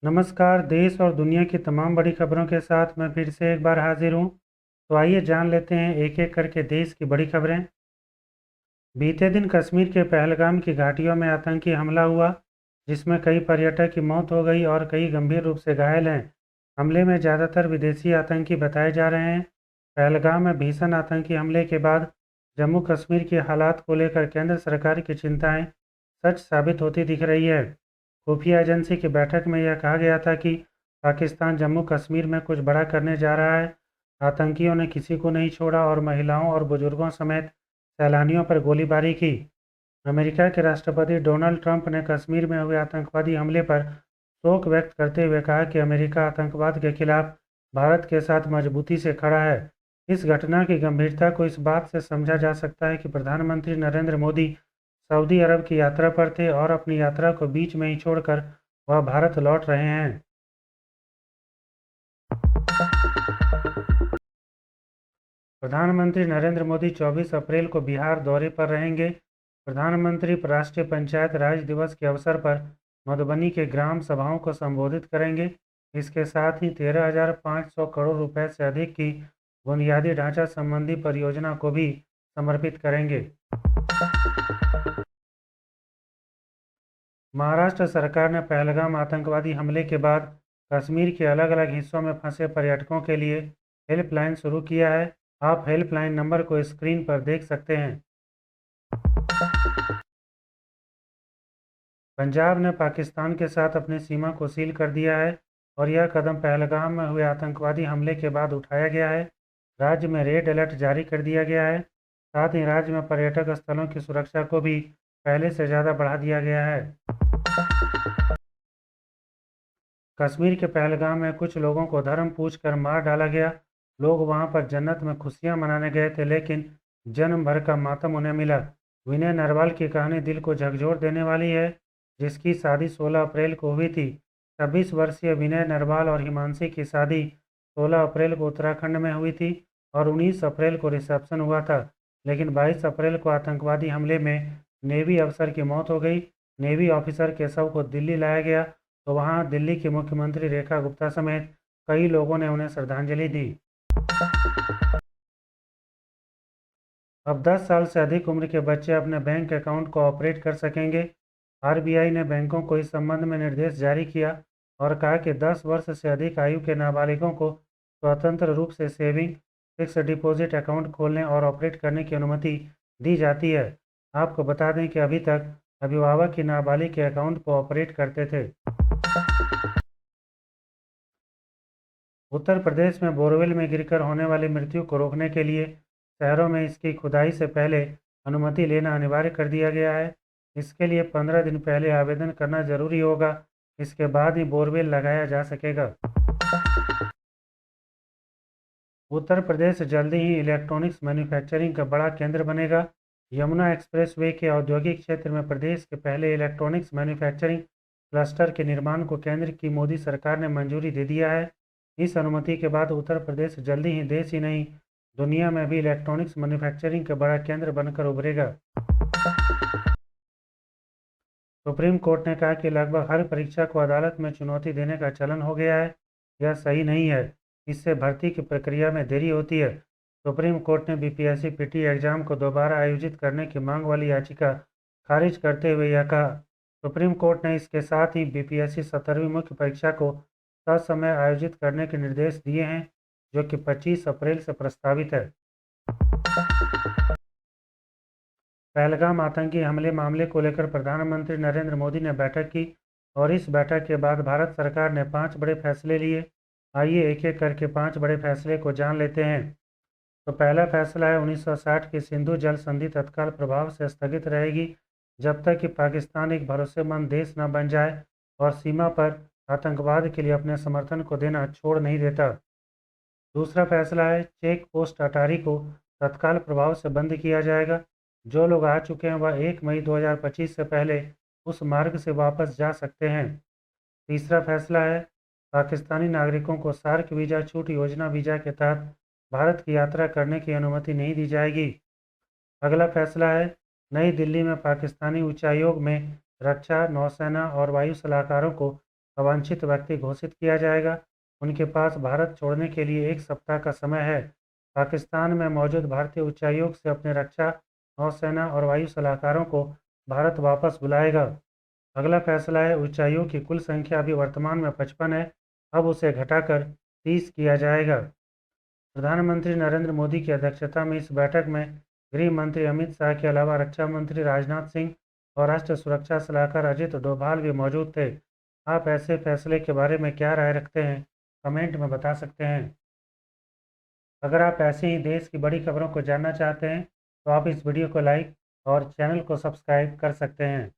नमस्कार। देश और दुनिया की तमाम बड़ी खबरों के साथ मैं फिर से एक बार हाजिर हूँ। तो आइए जान लेते हैं एक-एक करके देश की बड़ी खबरें। बीते दिन कश्मीर के पहलगाम की घाटियों में आतंकी हमला हुआ, जिसमें कई पर्यटक की मौत हो गई और कई गंभीर रूप से घायल हैं। हमले में ज़्यादातर विदेशी आतंकी बताए जा रहे हैं। पहलगाम में भीषण आतंकी हमले के बाद जम्मू कश्मीर के हालात को लेकर केंद्र सरकार की चिंताएं सच साबित होती दिख रही है। खुफिया एजेंसी की बैठक में यह कहा गया था कि पाकिस्तान जम्मू कश्मीर में कुछ बड़ा करने जा रहा है। आतंकियों ने किसी को नहीं छोड़ा और महिलाओं और बुजुर्गों समेत सैलानियों पर गोलीबारी की। अमेरिका के राष्ट्रपति डोनाल्ड ट्रंप ने कश्मीर में हुए आतंकवादी हमले पर शोक व्यक्त करते हुए कहा कि अमेरिका आतंकवाद के खिलाफ भारत के साथ मजबूती से खड़ा है। इस घटना की गंभीरता को इस बात से समझा जा सकता है कि प्रधानमंत्री नरेंद्र मोदी सऊदी अरब की यात्रा पर थे और अपनी यात्रा को बीच में ही छोड़कर वह भारत लौट रहे हैं। प्रधानमंत्री नरेंद्र मोदी 24 अप्रैल को बिहार दौरे पर रहेंगे। प्रधानमंत्री राष्ट्रीय पंचायत राज दिवस के अवसर पर मधुबनी के ग्राम सभाओं को संबोधित करेंगे। इसके साथ ही 13,500 करोड़ रुपए से अधिक की बुनियादी ढांचा संबंधी परियोजना को भी समर्पित करेंगे। महाराष्ट्र सरकार ने पहलगाम आतंकवादी हमले के बाद कश्मीर के अलग अलग हिस्सों में फंसे पर्यटकों के लिए हेल्पलाइन शुरू किया है। आप हेल्पलाइन नंबर को स्क्रीन पर देख सकते हैं। पंजाब ने पाकिस्तान के साथ अपनी सीमा को सील कर दिया है और यह कदम पहलगाम में हुए आतंकवादी हमले के बाद उठाया गया है। राज्य में रेड अलर्ट जारी कर दिया गया है। साथ ही राज्य में पर्यटक स्थलों की सुरक्षा को भी पहले से ज़्यादा बढ़ा दिया गया है। कश्मीर के पहलगाम में कुछ लोगों को धर्म पूछकर मार डाला गया। लोग वहां पर जन्नत में खुशियां मनाने गए थे, लेकिन जन्म भर का मातम उन्हें मिला। विनय नरवाल की कहानी दिल को झकझोर देने वाली है, जिसकी शादी 16 अप्रैल को हुई थी। 26 वर्षीय विनय नरवाल और हिमांशी की शादी 16 अप्रैल को उत्तराखंड में हुई थी और 19 अप्रैल को रिसेप्शन हुआ था। लेकिन 22 अप्रैल को आतंकवादी हमले में नेवी अफसर की मौत हो गई। नेवी ऑफिसर के शव को दिल्ली लाया गया तो वहां दिल्ली की मुख्यमंत्री रेखा गुप्ता समेत कई लोगों ने उन्हें श्रद्धांजलि दी। अब 10 साल से अधिक उम्र के बच्चे अपने बैंक अकाउंट को ऑपरेट कर सकेंगे। आरबीआई ने बैंकों को इस संबंध में निर्देश जारी किया और कहा कि 10 वर्ष से अधिक आयु के नाबालिगों को स्वतंत्र रूप से सेविंग, फिक्स डिपॉजिट अकाउंट खोलने और ऑपरेट करने की अनुमति दी जाती है। आपको बता दें कि अभी तक अभिभावक ही नाबालिग के अकाउंट को ऑपरेट करते थे। उत्तर प्रदेश में बोरवेल में गिरकर होने वाली मृत्यु को रोकने के लिए शहरों में इसकी खुदाई से पहले अनुमति लेना अनिवार्य कर दिया गया है। इसके लिए 15 दिन पहले आवेदन करना जरूरी होगा। इसके बाद ही बोरवेल लगाया जा सकेगा। उत्तर प्रदेश जल्दी ही इलेक्ट्रॉनिक्स मैन्युफैक्चरिंग का बड़ा केंद्र बनेगा। यमुना एक्सप्रेसवे के औद्योगिक क्षेत्र में प्रदेश के पहले इलेक्ट्रॉनिक्स मैन्युफैक्चरिंग क्लस्टर के निर्माण को केंद्र की मोदी सरकार ने मंजूरी दे दिया है। इस अनुमति के बाद उत्तर प्रदेश जल्दी ही देश ही नहीं, दुनिया में भी इलेक्ट्रॉनिक्स मैन्युफैक्चरिंग का बड़ा केंद्र बनकर उभरेगा। सुप्रीम कोर्ट ने कहा कि लगभग हर परीक्षा को अदालत में चुनौती देने का चलन हो गया है। यह सही नहीं है। इससे भर्ती की प्रक्रिया में देरी होती है। सुप्रीम कोर्ट ने बीपीएससी पीटी एग्जाम को दोबारा आयोजित करने की मांग वाली याचिका खारिज करते हुए यह कहा। सुप्रीम कोर्ट ने इसके साथ ही बीपीएससी 17वीं मुख्य परीक्षा को ससमय आयोजित करने के निर्देश दिए हैं, जो कि 25 अप्रैल से प्रस्तावित है। पहलगाम आतंकी हमले मामले को लेकर प्रधानमंत्री नरेंद्र मोदी ने बैठक की और इस बैठक के बाद भारत सरकार ने 5 बड़े फैसले लिए। आइए एक एक करके 5 बड़े फैसले को जान लेते हैं। तो पहला फैसला है 1960 की सिंधु जल संधि तत्काल प्रभाव से स्थगित रहेगी जब तक कि पाकिस्तान एक भरोसेमंद देश न बन जाए और सीमा पर आतंकवाद के लिए अपने समर्थन को देना छोड़ नहीं देता। दूसरा फैसला है चेक पोस्ट अटारी को तत्काल प्रभाव से बंद किया जाएगा। जो लोग आ चुके हैं वह 1 मई 2025 से पहले उस मार्ग से वापस जा सकते हैं। तीसरा फैसला है पाकिस्तानी नागरिकों को सार्क वीज़ा छूट योजना वीज़ा के तहत भारत की यात्रा करने की अनुमति नहीं दी जाएगी। अगला फैसला है नई दिल्ली में पाकिस्तानी उच्चायोग में रक्षा, नौसेना और वायु सलाहकारों को अवांछित व्यक्ति घोषित किया जाएगा। उनके पास भारत छोड़ने के लिए 1 सप्ताह का समय है। पाकिस्तान में मौजूद भारतीय उच्चायोग से अपने रक्षा, नौसेना और वायु सलाहकारों को भारत वापस बुलाएगा। अगला फैसला है, उच्चायोग की कुल संख्या अभी वर्तमान में 55 है, अब उसे घटाकर 30 किया जाएगा। प्रधानमंत्री नरेंद्र मोदी की अध्यक्षता में इस बैठक में गृह मंत्री अमित शाह के अलावा रक्षा मंत्री राजनाथ सिंह और राष्ट्रीय सुरक्षा सलाहकार अजित डोभाल भी मौजूद थे। आप ऐसे फैसले के बारे में क्या राय रखते हैं, कमेंट में बता सकते हैं। अगर आप ऐसे ही देश की बड़ी खबरों को जानना चाहते हैं तो आप इस वीडियो को लाइक और चैनल को सब्सक्राइब कर सकते हैं।